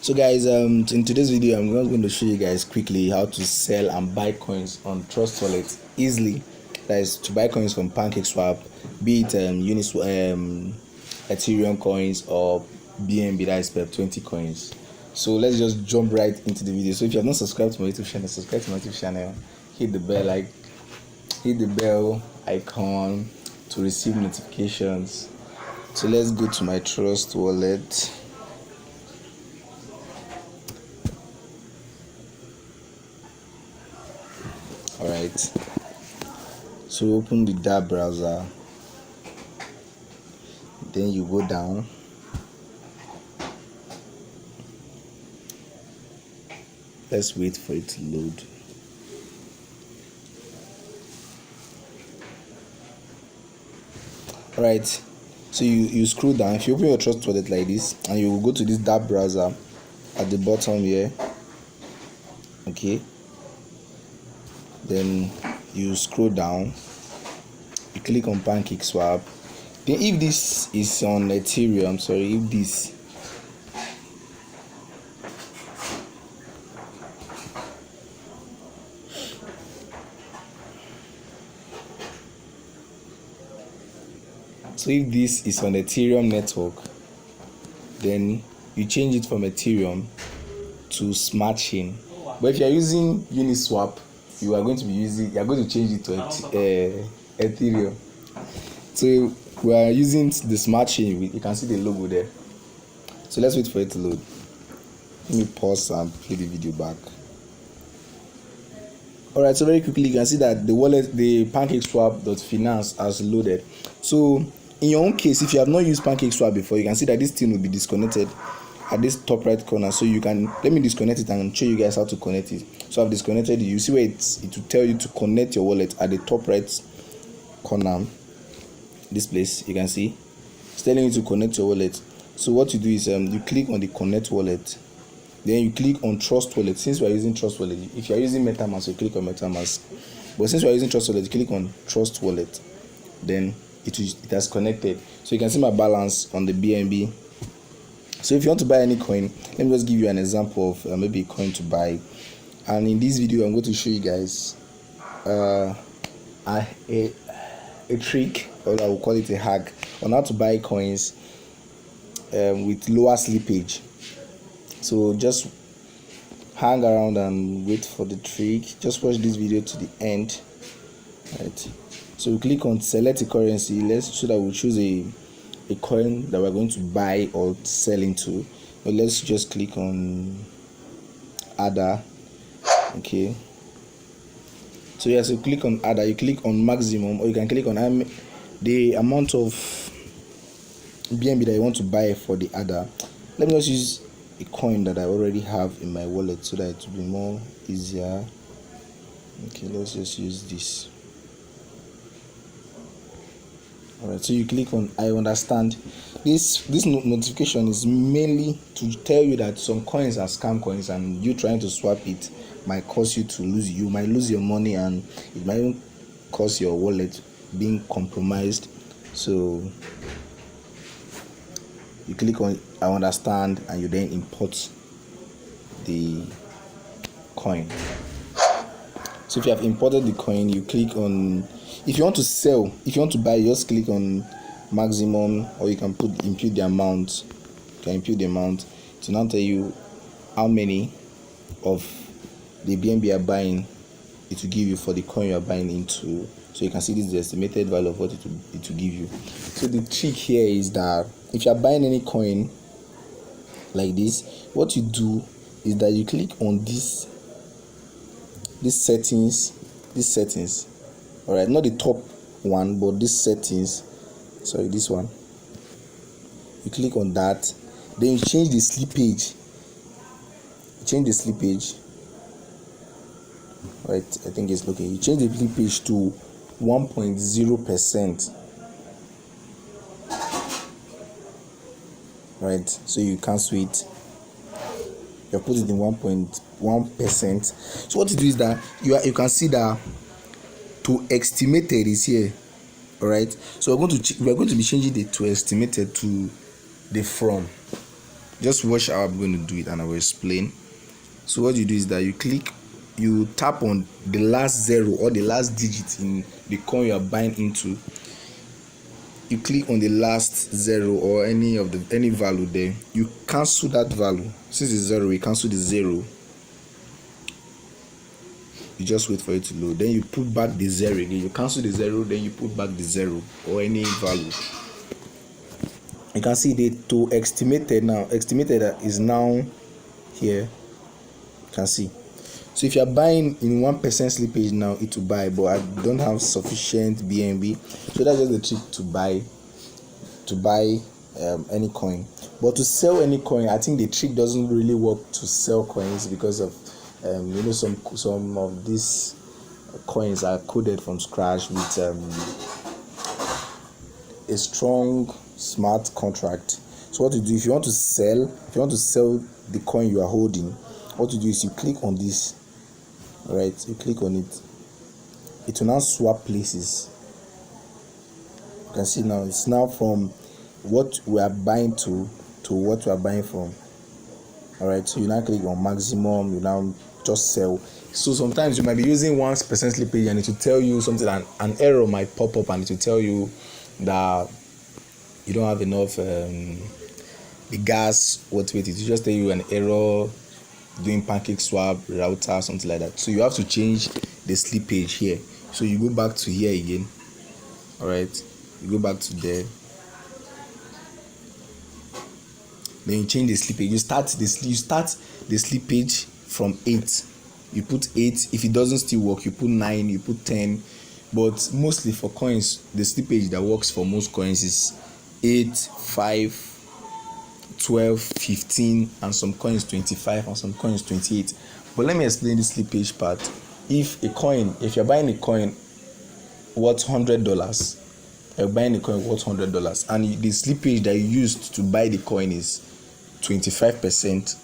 So guys, in today's video I'm going to show you guys quickly how to sell and buy coins on Trust Wallet easily. That is to buy coins from Pancakeswap, be it Ethereum coins or BNB, that is PEP20 coins. So let's just jump right into the video. So if you have not subscribed to my YouTube channel, subscribe to my YouTube channel, hit the bell icon to receive notifications. So let's go to my Trust Wallet. Alright, so open the DAB browser, then you go down, let's wait for it to load. Alright, so you scroll down. If you open your Trust Wallet like this, and you will go to this DAB browser at the bottom here, okay, then you scroll down, you click on Pancakeswap. Then if this is on Ethereum, if this is on Ethereum network, then you change it from Ethereum to Smart Chain. But if you are using Uniswap, you are going to change it to Ethereum. So we are using the Smart Chain. You can see the logo there. So let's wait for it to load. Let me pause and play the video back. Alright, so very quickly you can see that the wallet, the Pancakeswap.finance has loaded. So in your own case, if you have not used Pancakeswap before, you can see that this thing will be disconnected at this top right corner. So you can, let me disconnect it and show you guys how to connect it. So I've disconnected it. You see where it will tell you to connect your wallet at the top right corner. This place, you can see it's telling you to connect your wallet. So what you do is you click on the connect wallet, then you click on Trust Wallet. Since we are using Trust Wallet, if you are using MetaMask, you click on MetaMask, but since we are using Trust Wallet, you click on Trust Wallet, then it has connected. So you can see my balance on the BNB. So if you want to buy any coin, let me just give you an example of maybe a coin to buy. And in this video I'm going to show you guys a trick, or I will call it a hack, on how to buy coins with lower slippage. So just hang around and wait for the trick. Just watch this video to the end. Right, so we click on select a currency. So that we'll choose a coin that we're going to buy or sell into. But let's just click on ADA. Okay, so yes, you click on ADA, you click on maximum, or you can click on the amount of BNB that you want to buy for the ADA. Let me just use a coin that I already have in my wallet so that it will be more easier. Okay, let's just use this. Alright, so you click on I understand. This notification is mainly to tell you that some coins are scam coins, and you trying to swap it might cause you might lose your money, and it might even cause your wallet being compromised. So you click on I understand, and you then import the coin. So if you have imported the coin, you click on, if you want to sell, if you want to buy, you just click on maximum, or you can impute the amount. You can impute the amount to now tell you how many of the BNB you are buying it will give you for the coin you are buying into. So you can see this is the estimated value of what it will give you. So the trick here is that if you are buying any coin like this, what you do is that you click on these settings. All right, not the top one, but this settings, sorry, this one. You click on that, then you change the slippage. Right, I think it's okay. You change the slippage to 1.0%. Right, so you cancel it. You put it in 1.1%. So what you do is that you can see that to estimated is here. All right, so we're going to be changing it to estimated to the from. Just watch how I'm going to do it and I will explain. So what you do is that you tap on the last zero or the last digit in the coin you are buying into. You click on the last zero or any value there. You cancel that value. Since it's zero, you cancel the zero. You just wait for it to load. Then you put back the zero again. You cancel the zero, then you put back the zero or any value. You can see the to estimated now. Estimated is now here. You can see. So if you are buying in 1% slippage now, it will buy, but I don't have sufficient BNB, so that's just the trick to buy any coin. But to sell any coin, I think the trick doesn't really work to sell coins because of some of these coins are coded from scratch with a strong smart contract. So what you do if you want to sell the coin you are holding, what you do is you click on this. Right, you click on it, it will now swap places. You can see now it's now from what we are buying to what we are buying from. All right, so you now click on maximum, you now just sell. So sometimes you might be using 1% slippage and it will tell you something, an error might pop up and it will tell you that you don't have enough the gas, it will just tell you an error doing Pancakeswap router, something like that. So you have to change the slippage here. So you go back to here again. All right, you go back to there. Then you change the slippage. You start the slippage from 8. You put 8. If it doesn't still work, you put 9. You put 10. But mostly for coins, the slippage that works for most coins is 8, 5. 12, 15, and some coins 25, and some coins 28. But let me explain the slippage part. If you're buying a coin worth $100, you're buying a coin worth $100, and the slippage that you used to buy the coin is 25%,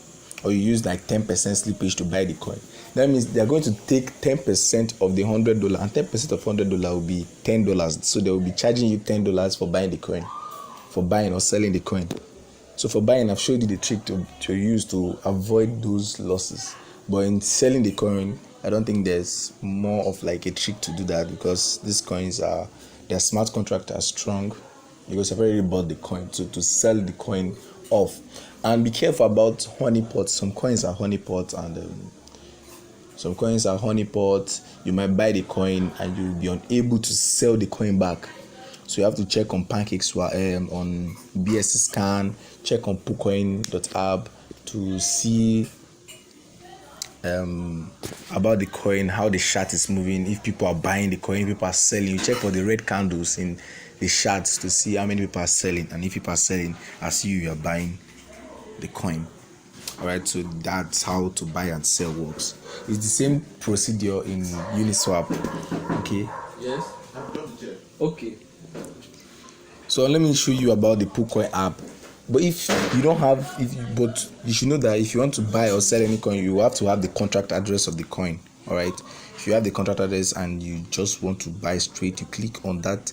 or you use like 10% slippage to buy the coin, that means they're going to take 10% of the $100, and 10% of $100 will be $10. So they will be charging you $10 for buying the coin, for buying or selling the coin. So for buying, I've showed you the trick to use to avoid those losses. But in selling the coin, I don't think there's more of like a trick to do that, because these coins their smart contract are strong, because I've already bought the coin. So to sell the coin off, and be careful about honeypots. Some coins are honeypots, and some coins are honeypots. You might buy the coin and you'll be unable to sell the coin back. So you have to check on Pancakeswap, on BSC Scan, check on PooCoin.app to see about the coin, how the chart is moving, if people are buying the coin, if people are selling. You check for the red candles in the charts to see how many people are selling, and if people are selling, as you are buying the coin. All right, so that's how to buy and sell works. It's the same procedure in Uniswap. Okay. Yes. Okay. So let me show you about the PooCoin app. But if you don't have, but you should know that if you want to buy or sell any coin, you have to have the contract address of the coin. All right. If you have the contract address and you just want to buy straight, you click on that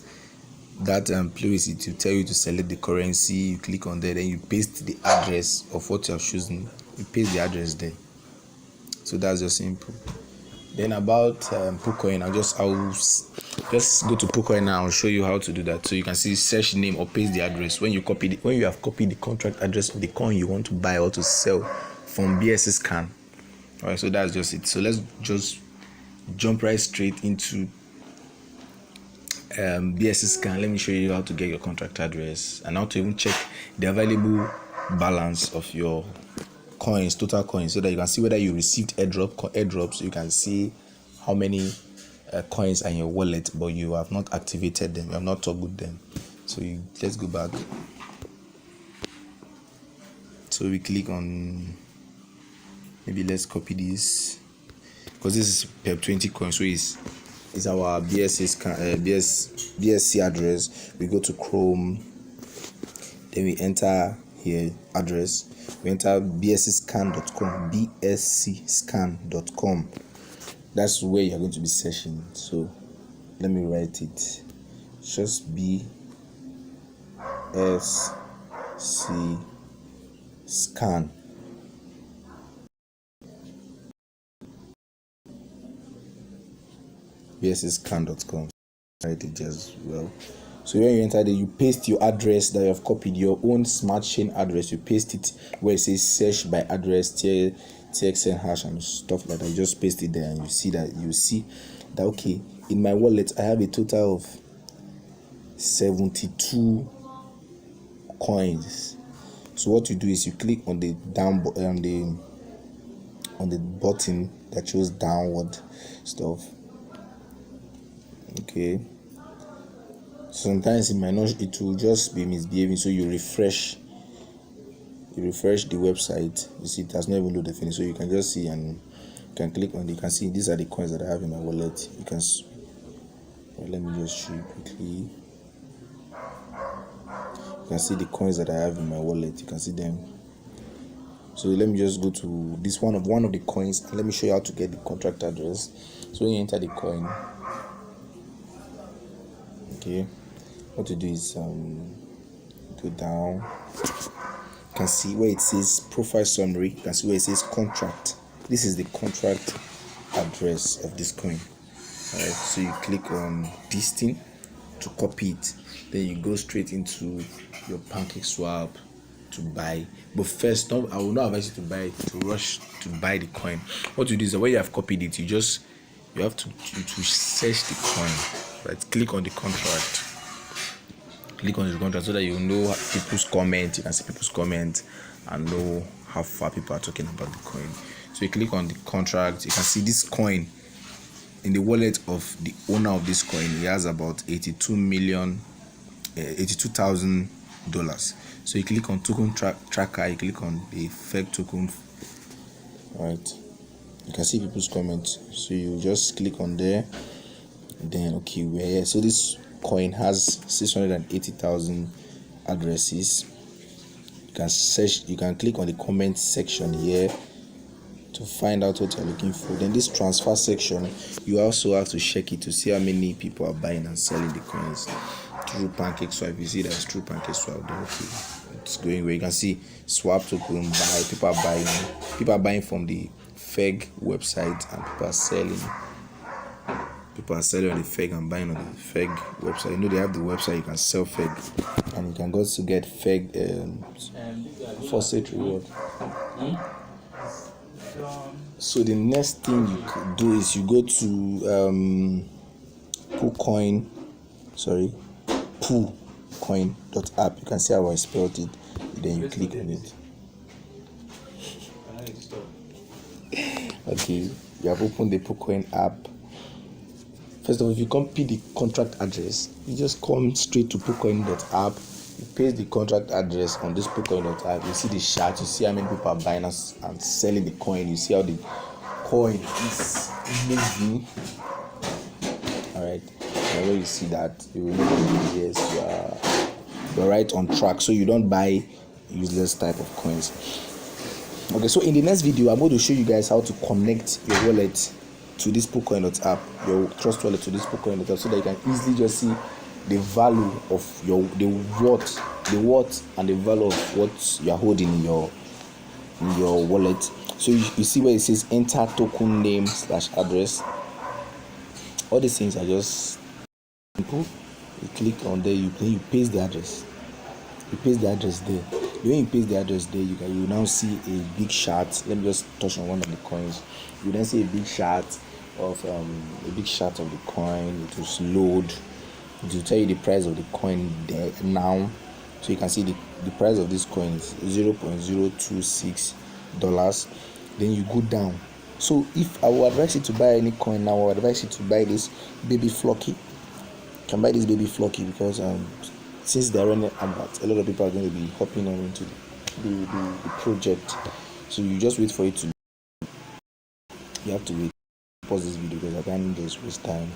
place. It will tell you to select the currency. You click on there, then you paste the address of what you have chosen. You paste the address there. So that's just simple. Then about PooCoin, I'll just go to PooCoin now. I'll show you how to do that. So you can see search name or paste the address. When you have copied the contract address of the coin you want to buy or to sell from BSC Scan. All right, so that's just it. So let's just jump right straight into BSC Scan. Let me show you how to get your contract address and how to even check the available balance of your coins, total coins, so that you can see whether you received airdrops. So you can see how many coins are in your wallet, but you have not activated them, you have not toggled them. So let's go back. So we click on, maybe let's copy this, because this is per 20 coins. So it's our BSC address. We go to Chrome, then we enter here address. We enter bscscan.com, bscscan.com. That's where you're going to be searching. So let me write it. Just scan. bsscan.com. Write it as well. So when you enter there, you paste your address that you have copied, your own smart chain address. You paste it where it says search by address, TXN hash and stuff like that. You just paste it there, and you see that okay, in my wallet I have a total of 72 coins. So what you do is you click on the on the button that shows downward stuff. Okay, sometimes it will just be misbehaving, so you refresh the website. You see it has not even loaded finish, so you can just see, and you can click on it. You can see these are the coins that I have in my wallet. You can let me just show you quickly. You can see the coins that I have in my wallet. You can see them. So let me just go to this one of the coins, and let me show you how to get the contract address. So when you enter the coin, okay, what to do is go down. You can see where it says profile summary. You can see where it says contract. This is the contract address of this coin. Alright, so you click on this thing to copy it, then you go straight into your Pancakeswap to buy. But first, I will not advise you to buy it, to rush to buy the coin. What you do is that when you have copied it, you have to search the coin, right? Click on the contract. Click on the contract so that you know people's comment. You can see people's comment and know how far people are talking about the coin. So you click on the contract. You can see this coin in the wallet of the owner of this coin. He has about $82,000. So you click on token tracker. You click on the fake token. All right. You can see people's comments. So you just click on there. Then okay, we're here. So this coin has 680,000 addresses. You can search. You can click on the comment section here to find out what you're looking for. Then this transfer section, you also have to check it to see how many people are buying and selling the coins through Pancakeswap. You see that's through Pancakeswap. Then okay, it's going where you can see swap token buy. People are buying from the fake website, and people are selling. People are selling on the fake and buying on the fake website. You know they have the website, you can sell fake, and you can also get fake faucet reward. So the next thing you could do is you go to poolcoin.app. You can see how I spelled it. Then you click on it. Okay, you have opened the Poolcoin app. First of all, if you copy the contract address, you just come straight to poolcoin.app. You paste the contract address on this poolcoin.app. You see the chart. You see how many people are buying and selling the coin. You see how the coin is moving. All right. And when you see that, you will know yes, you're right on track. So you don't buy useless type of coins. Okay. So in the next video, I'm going to show you guys how to connect your wallet to this Poolcoin.app, your trust wallet to this Poolcoin.app, so that you can easily just see the value of the worth and the value of what you are holding in your wallet. So you see where it says enter token name / address. All these things are just simple. You click on there, you paste the address. You paste the address there. When you paste the address there, you now see a big chart. Let me just touch on one of the coins. You then see a big chart of the coin. It will load. It will tell you the price of the coin there now. So you can see the price of this coin is $0.026. Then you go down. So if I would advise you to buy any coin now, I would advise you to buy this baby flocky. You can buy this baby flocky because since they're running about, a lot of people are going to be hopping on into the project. So you just wait for it to. You have to wait. Pause this video because I can't just waste time.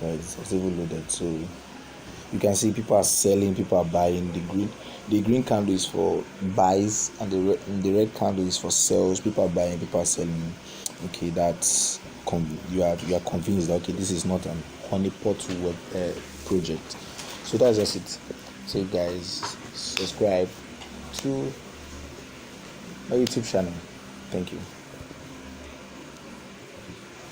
Right, it's even loaded. So you can see people are selling, people are buying. The green candle is for buys, and the red candle is for sales. People are buying, people are selling. Okay, that's you are convinced that okay, this is not an honeypot web project. So that's just it. So guys, subscribe to my YouTube channel. Thank you.